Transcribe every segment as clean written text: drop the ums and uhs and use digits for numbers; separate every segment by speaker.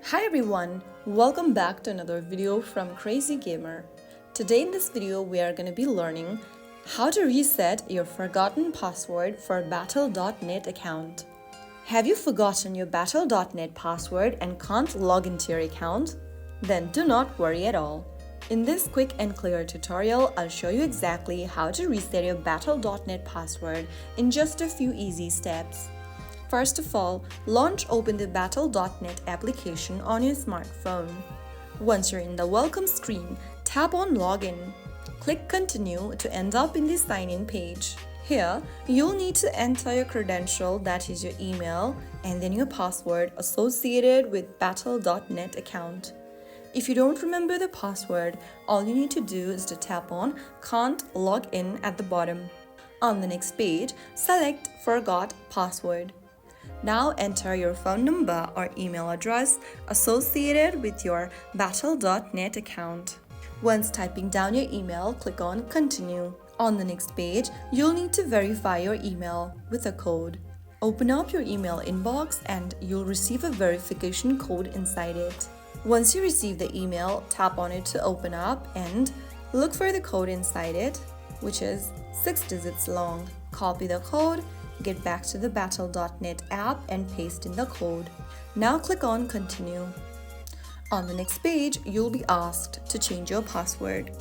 Speaker 1: Hi everyone, welcome back to another video from Crazy Gamer. Today in this video we are going to be learning how to reset your forgotten password for Battle.net account. Have you forgotten your Battle.net password and can't log into your account? Then do not worry at all. In this quick and clear tutorial, I'll show you exactly how to reset your Battle.net password in just a few easy steps. First of all, open the Battle.net application on your smartphone. Once you're in the welcome screen, tap on Login. Click Continue to end up in the sign-in page. Here, you'll need to enter your credential, that is your email, and then your password associated with Battle.net account. If you don't remember the password, all you need to do is to tap on Can't Log In at the bottom. On the next page, select Forgot Password. Now enter your phone number or email address associated with your Battle.net account. Once typing down your email, click on Continue. On the next page, you'll need to verify your email with a code. Open up your email inbox and you'll receive a verification code inside it. Once you receive the email, tap on it to open up and look for the code inside it, which is 6 digits long. Copy the code, get back to the Battle.net app and paste in the code. Now click on Continue. On the next page, you'll be asked to change your password.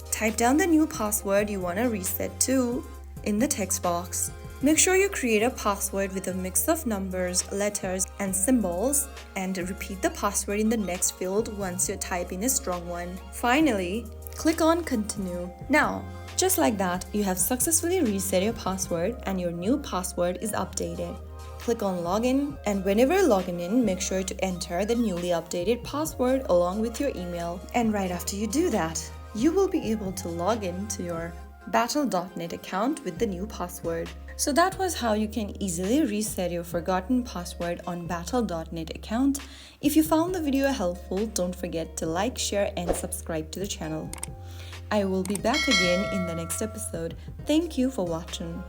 Speaker 1: Type down the new password you want to reset to in the text box. Make sure you create a password with a mix of numbers, letters, and symbols, and repeat the password in the next field once you type in a strong one. Finally, click on Continue. Now, just like that, you have successfully reset your password and your new password is updated. Click on Login, and whenever logging in, make sure to enter the newly updated password along with your email. And right after you do that, you will be able to log in to your Battle.net account with the new password. So that was how you can easily reset your forgotten password on Battle.net account. If you found the video helpful, don't forget to like, share, and subscribe to the channel. I will be back again in the next episode. Thank you for watching.